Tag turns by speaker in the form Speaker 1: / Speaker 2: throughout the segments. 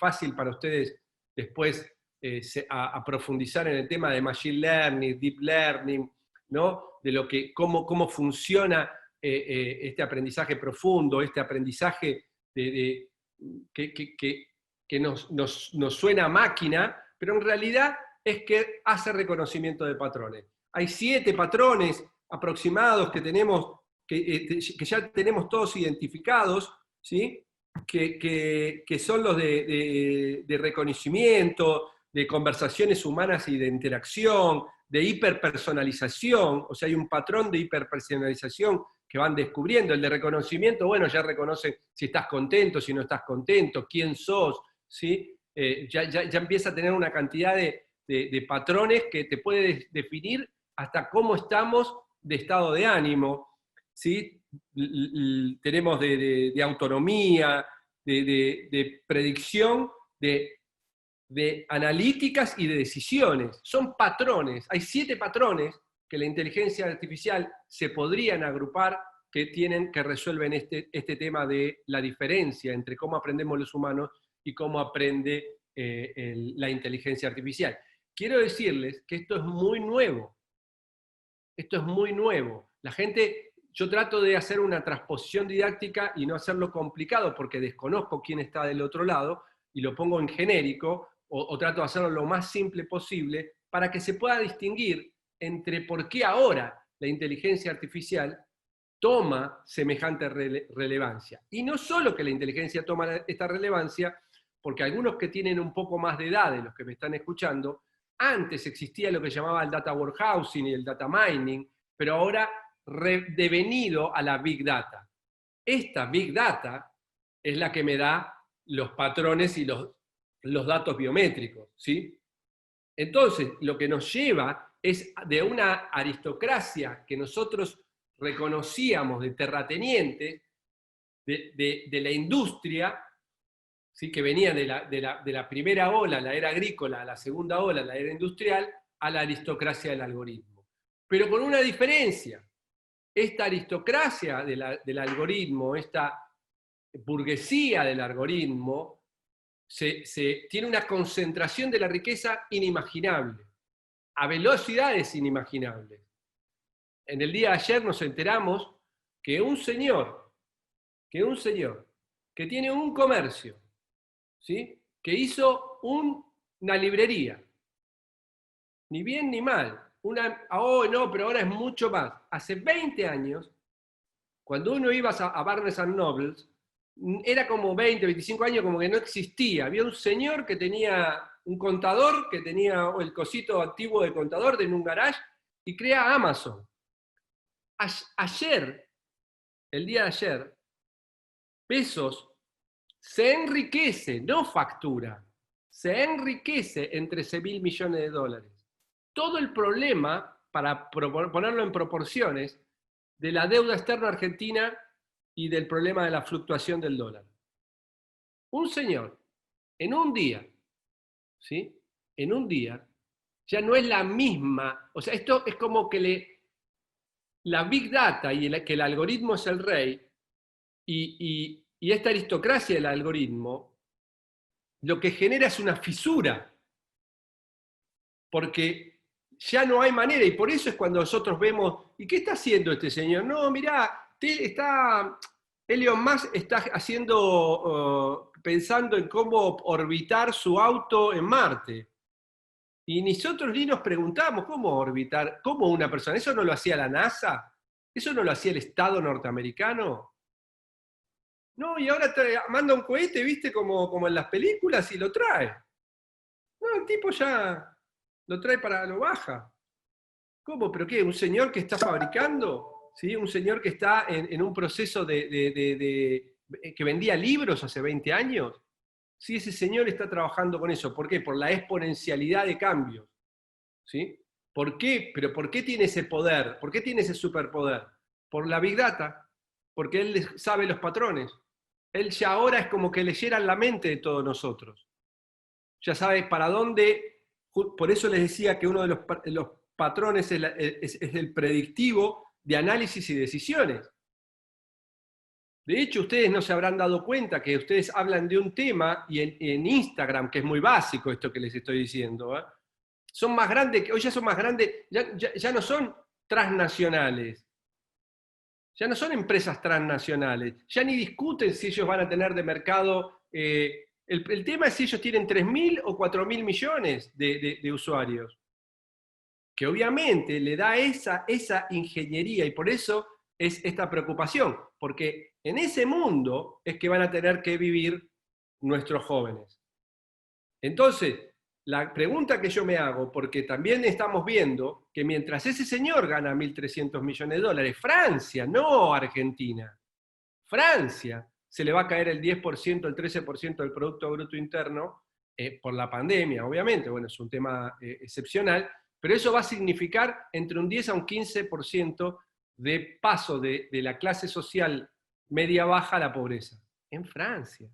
Speaker 1: fácil para ustedes después a profundizar en el tema de Machine Learning, Deep Learning, ¿no? De cómo funciona este aprendizaje profundo, este aprendizaje que nos suena a máquina, pero en realidad es que hace reconocimiento de patrones. Hay 7 patrones aproximados que tenemos, que ya tenemos todos identificados, ¿sí? Que son los de reconocimiento, de conversaciones humanas y de interacción, de hiperpersonalización, o sea, hay un patrón de hiperpersonalización que van descubriendo. El de reconocimiento, bueno, ya reconoce si estás contento, si no estás contento, quién sos, ¿sí? Ya empieza a tener una cantidad de patrones que te puede definir hasta cómo estamos de estado de ánimo, ¿sí? Tenemos de autonomía, de predicción, de analíticas y de decisiones. Son patrones. Hay 7 patrones que la inteligencia artificial se podrían agrupar que resuelven este tema de la diferencia entre cómo aprendemos los humanos y cómo aprende la inteligencia artificial. Quiero decirles que esto es muy nuevo. Esto es muy nuevo. Yo trato de hacer una transposición didáctica y no hacerlo complicado porque desconozco quién está del otro lado y lo pongo en genérico o trato de hacerlo lo más simple posible para que se pueda distinguir entre por qué ahora la inteligencia artificial toma semejante relevancia. Y no solo que la inteligencia toma esta relevancia, porque algunos que tienen un poco más de edad de los que me están escuchando, antes existía lo que llamaba el data warehousing y el data mining, pero ahora devenido a la big data. Esta big data es la que me da los patrones y los datos biométricos, ¿sí? Entonces, lo que nos lleva es de una aristocracia que nosotros reconocíamos de terratenientes, de la industria, ¿sí? Que venía de la primera ola, la era agrícola, a la segunda ola, la era industrial, a la aristocracia del algoritmo. Pero con una diferencia. Esta aristocracia del algoritmo, esta burguesía del algoritmo, tiene una concentración de la riqueza inimaginable, a velocidades inimaginables. En el día de ayer nos enteramos que un señor que tiene un comercio, ¿sí? Que hizo una librería, ni bien ni mal, oh no, pero ahora es mucho más. Hace 20 años, cuando uno iba a Barnes & Noble, era como 20, 25 años como que no existía. Había un señor que tenía un contador, que tenía el cosito antiguo de contador en un garage, y crea Amazon. El día de ayer, Bezos se enriquece, no factura, se enriquece en 13.000 millones de dólares. Todo el problema, para ponerlo en proporciones, de la deuda externa argentina y del problema de la fluctuación del dólar. Un señor, en un día, ¿sí? En un día, ya no es la misma, o sea, esto es como que la Big Data y que el algoritmo es el rey, y esta aristocracia del algoritmo, lo que genera es una fisura, porque ya no hay manera, y por eso es cuando nosotros vemos, ¿y qué está haciendo este señor? No, mirá, Elon Musk está pensando en cómo orbitar su auto en Marte. Y nosotros ni nos preguntamos cómo orbitar, cómo una persona, ¿eso no lo hacía la NASA? ¿Eso no lo hacía el Estado norteamericano? No, y ahora manda un cohete, ¿viste? Como en las películas y lo trae. No, el tipo ya lo trae lo baja. ¿Cómo? ¿Pero qué? ¿Un señor que está fabricando? ¿Sí? ¿Un señor que está en un proceso que vendía libros hace 20 años? Sí, ese señor está trabajando con eso. ¿Por qué? Por la exponencialidad de cambios. ¿Sí? ¿Por qué? ¿Pero por qué tiene ese poder? ¿Por qué tiene ese superpoder? Por la Big Data. Porque él sabe los patrones. Él ya ahora es como que leyera la mente de todos nosotros. Ya sabe para dónde. Por eso les decía que uno de los patrones es el predictivo de análisis y decisiones. De hecho, ustedes no se habrán dado cuenta que ustedes hablan de un tema y en Instagram, que es muy básico esto que les estoy diciendo, son más grandes, hoy ya son más grandes, ya no son transnacionales, ya no son empresas transnacionales, ya ni discuten si ellos van a tener de mercado, el tema es si ellos tienen 3.000 o 4.000 millones de usuarios, que obviamente le da esa ingeniería, y por eso es esta preocupación, porque en ese mundo es que van a tener que vivir nuestros jóvenes. Entonces, la pregunta que yo me hago, porque también estamos viendo que mientras ese señor gana 1.300 millones de dólares, Francia, no Argentina, Francia, se le va a caer el 10%, el 13% del Producto Bruto Interno por la pandemia, obviamente, bueno, es un tema excepcional, pero eso va a significar entre un 10 a un 15% de paso de la clase social media-baja a la pobreza. En Francia.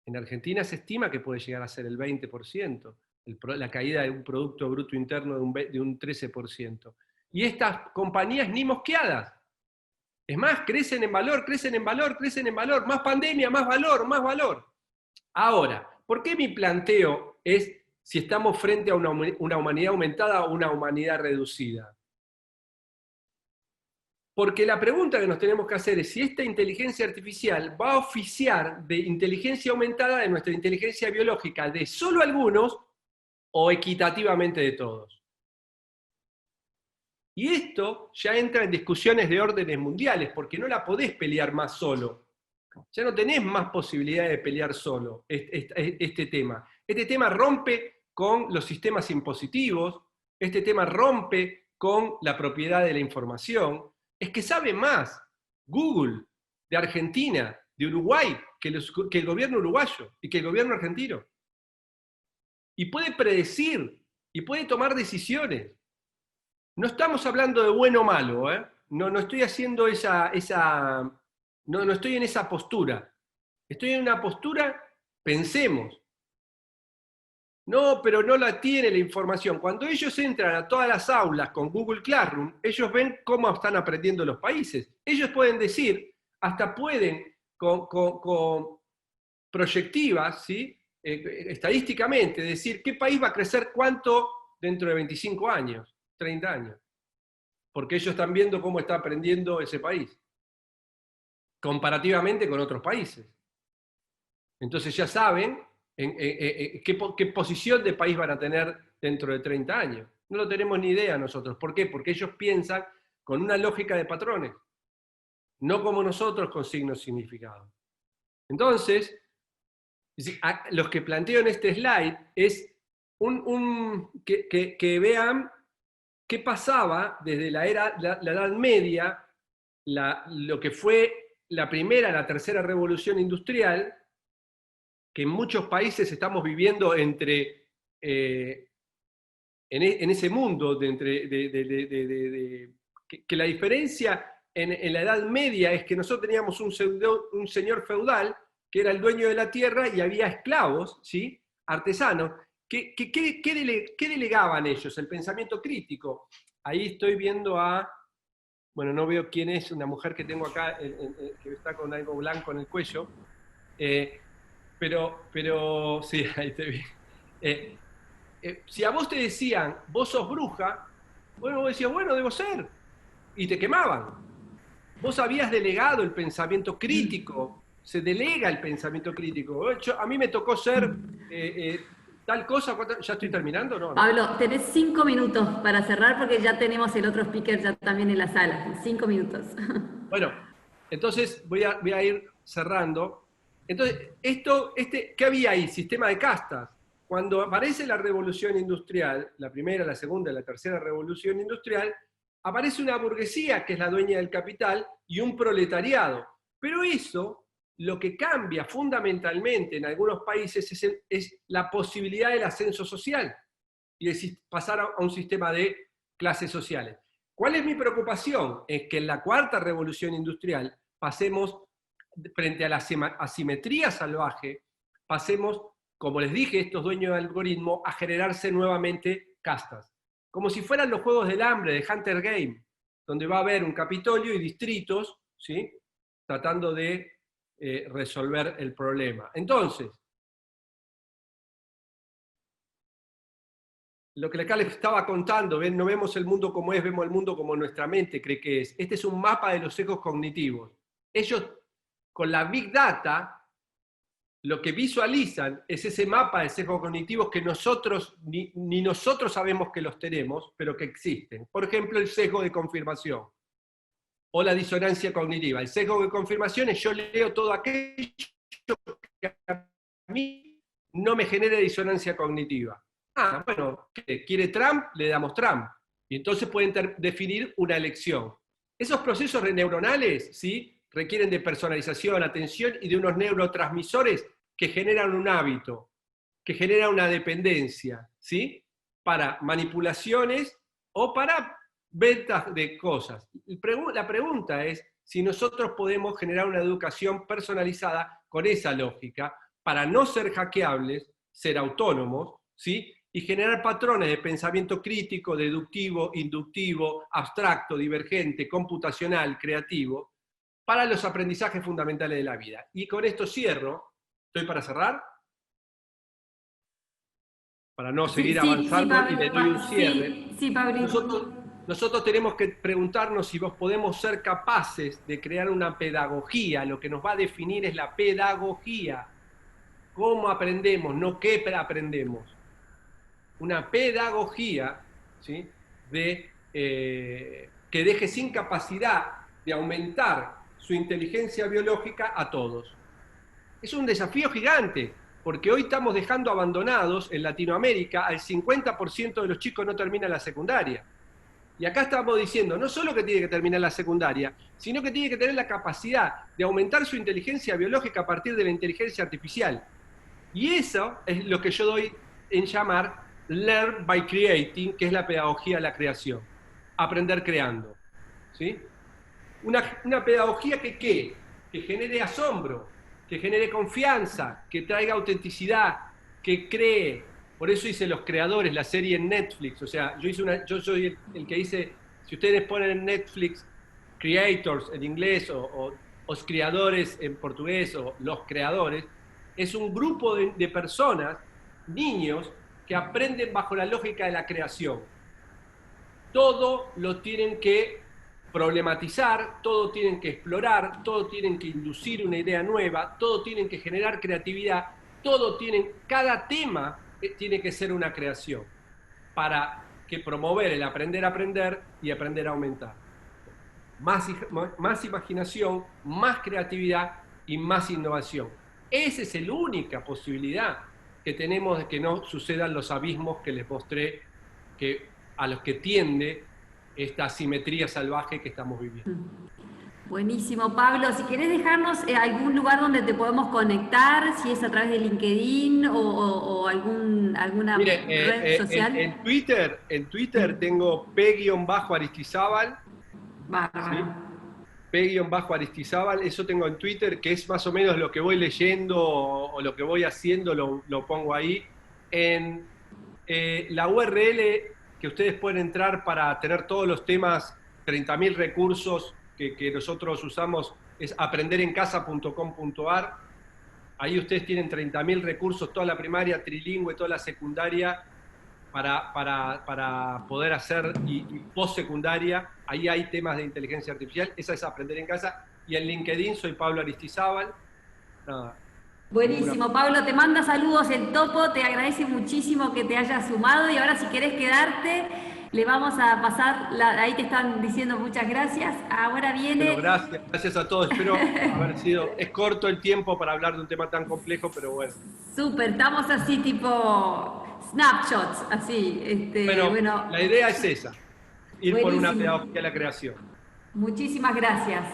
Speaker 1: En Argentina se estima que puede llegar a ser el 20%, la caída de un Producto Bruto Interno de un 13%. Y estas compañías ni mosqueadas. Es más, crecen en valor, crecen en valor, crecen en valor. Más pandemia, más valor, más valor. Ahora, ¿por qué mi planteo es si estamos frente a una humanidad aumentada o una humanidad reducida? Porque la pregunta que nos tenemos que hacer es si esta inteligencia artificial va a oficiar de inteligencia aumentada de nuestra inteligencia biológica de solo algunos o equitativamente de todos. Y esto ya entra en discusiones de órdenes mundiales, porque no la podés pelear más solo. Ya no tenés más posibilidad de pelear solo este tema. Este tema rompe con los sistemas impositivos, este tema rompe con la propiedad de la información. Es que sabe más Google de Argentina, de Uruguay, que el gobierno uruguayo y que el gobierno argentino. Y puede predecir, y puede tomar decisiones. No estamos hablando de bueno o malo, ¿eh? No estoy haciendo no estoy en esa postura. Estoy en una postura, pensemos. No, pero no la tiene la información. Cuando ellos entran a todas las aulas con Google Classroom, ellos ven cómo están aprendiendo los países. Ellos pueden decir, hasta pueden con proyectivas, ¿sí? Estadísticamente, decir qué país va a crecer cuánto dentro de 25 años, 30 años. Porque ellos están viendo cómo está aprendiendo ese país, comparativamente con otros países. Entonces ya saben qué posición de país van a tener dentro de 30 años. No lo tenemos ni idea nosotros. ¿Por qué? Porque ellos piensan con una lógica de patrones, no como nosotros con signos significados. Entonces, los que planteo en este slide es que vean qué pasaba desde la Edad Media, lo que fue la primera, la tercera revolución industrial, que en muchos países estamos viviendo en ese mundo, que la diferencia en la Edad Media es que nosotros teníamos un señor feudal que era el dueño de la tierra y había esclavos, ¿sí? Artesanos. ¿Qué delegaban ellos? El pensamiento crítico. Ahí estoy viendo bueno, no veo quién es, una mujer que tengo acá, que está con algo blanco en el cuello, pero sí, ahí te vi. Si a vos te decían, vos sos bruja, bueno, vos decías, bueno, debo ser, y te quemaban. Vos habías delegado el pensamiento crítico, se delega el pensamiento crítico. A mí me tocó ser tal cosa, ¿ya estoy terminando? No.
Speaker 2: Pablo, tenés 5 minutos para cerrar porque ya tenemos el otro speaker ya también en la sala. 5 minutos.
Speaker 1: Bueno, entonces voy a ir cerrando. Entonces, ¿qué había ahí? Sistema de castas. Cuando aparece la revolución industrial, la primera, la segunda, la tercera revolución industrial, aparece una burguesía que es la dueña del capital y un proletariado. Pero eso, lo que cambia fundamentalmente en algunos países es la posibilidad del ascenso social y de pasar a un sistema de clases sociales. ¿Cuál es mi preocupación? Es que en la cuarta revolución industrial pasemos, frente a la asimetría salvaje, pasemos, como les dije, estos dueños del algoritmo, a generarse nuevamente castas. Como si fueran los juegos del hambre de Hunter Game, donde va a haber un Capitolio y distritos, ¿sí? tratando de resolver el problema. Entonces, lo que acá les estaba contando, ¿ven? No vemos el mundo como es, vemos el mundo como nuestra mente cree que es. Este es un mapa de los sesgos cognitivos. Ellos, con la Big Data, lo que visualizan es ese mapa de sesgos cognitivos que nosotros, ni nosotros sabemos que los tenemos, pero que existen. Por ejemplo, el sesgo de confirmación o la disonancia cognitiva. El sesgo de confirmación es yo leo todo aquello que a mí no me genere disonancia cognitiva. Ah, bueno, ¿quiere Trump? Le damos Trump. Y entonces pueden definir una elección. Esos procesos neuronales, ¿sí?, requieren de personalización, atención y de unos neurotransmisores que generan un hábito, que generan una dependencia, ¿sí?, para manipulaciones o para ventas de cosas. La pregunta es si nosotros podemos generar una educación personalizada con esa lógica para no ser hackeables, ser autónomos, ¿sí?, y generar patrones de pensamiento crítico, deductivo, inductivo, abstracto, divergente, computacional, creativo, para los aprendizajes fundamentales de la vida. Y con esto cierro. ¿Estoy para cerrar? Para no seguir avanzando y le doy un cierre.
Speaker 2: Sí, Pablito.
Speaker 1: Nosotros tenemos que preguntarnos si podemos ser capaces de crear una pedagogía. Lo que nos va a definir es la pedagogía. ¿Cómo aprendemos? No qué aprendemos. Una pedagogía, ¿sí?, que deje sin capacidad de aumentar su inteligencia biológica a todos. Es un desafío gigante, porque hoy estamos dejando abandonados en Latinoamérica al 50% de los chicos no terminan la secundaria. Y acá estamos diciendo, no solo que tiene que terminar la secundaria, sino que tiene que tener la capacidad de aumentar su inteligencia biológica a partir de la inteligencia artificial. Y eso es lo que yo doy en llamar Learn by Creating, que es la pedagogía de la creación. Aprender creando, ¿sí? Una pedagogía que genere asombro, que genere confianza, que traiga autenticidad, que cree. Por eso hice Los Creadores, la serie en Netflix. O sea, yo soy el que hice, si ustedes ponen en Netflix Creators en inglés o Os Creadores en portugués o Los Creadores, es un grupo de personas, niños, que aprenden bajo la lógica de la creación. Todo lo tienen que problematizar, todo tienen que explorar, todo tienen que inducir una idea nueva, todo tienen que generar creatividad, cada tema tiene que ser una creación para que promover el aprender a aprender y aprender a aumentar. Más imaginación, más creatividad y más innovación. Esa es la única posibilidad que tenemos de que no sucedan los abismos que les mostré, a los que tiende esta asimetría salvaje que estamos viviendo.
Speaker 2: Buenísimo, Pablo. Si querés dejarnos algún lugar donde te podemos conectar, si es a través de LinkedIn o alguna red social.
Speaker 1: En Twitter tengo P-Aristizábal. ¿Sí? P-Aristizábal, eso tengo en Twitter, que es más o menos lo que voy leyendo o lo que voy haciendo, lo pongo ahí. En la URL que ustedes pueden entrar para tener todos los temas, 30.000 recursos que nosotros usamos, es aprenderencasa.com.ar. Ahí ustedes tienen 30.000 recursos, toda la primaria, trilingüe, toda la secundaria, para poder hacer, y postsecundaria. Ahí hay temas de inteligencia artificial. Esa es Aprender en Casa. Y en LinkedIn soy Pablo Aristizábal. Nada.
Speaker 2: Buenísimo, Pablo, te manda saludos el Topo, te agradece muchísimo que te hayas sumado y ahora si querés quedarte, le vamos a pasar, ahí te están diciendo muchas gracias, ahora viene...
Speaker 1: Bueno, gracias a todos, espero haber sido, es corto el tiempo para hablar de un tema tan complejo, pero bueno.
Speaker 2: Súper, estamos así tipo snapshots, así,
Speaker 1: bueno, la idea es esa, ir
Speaker 2: buenísimo.
Speaker 1: por una pedagogía de la creación.
Speaker 2: Muchísimas gracias.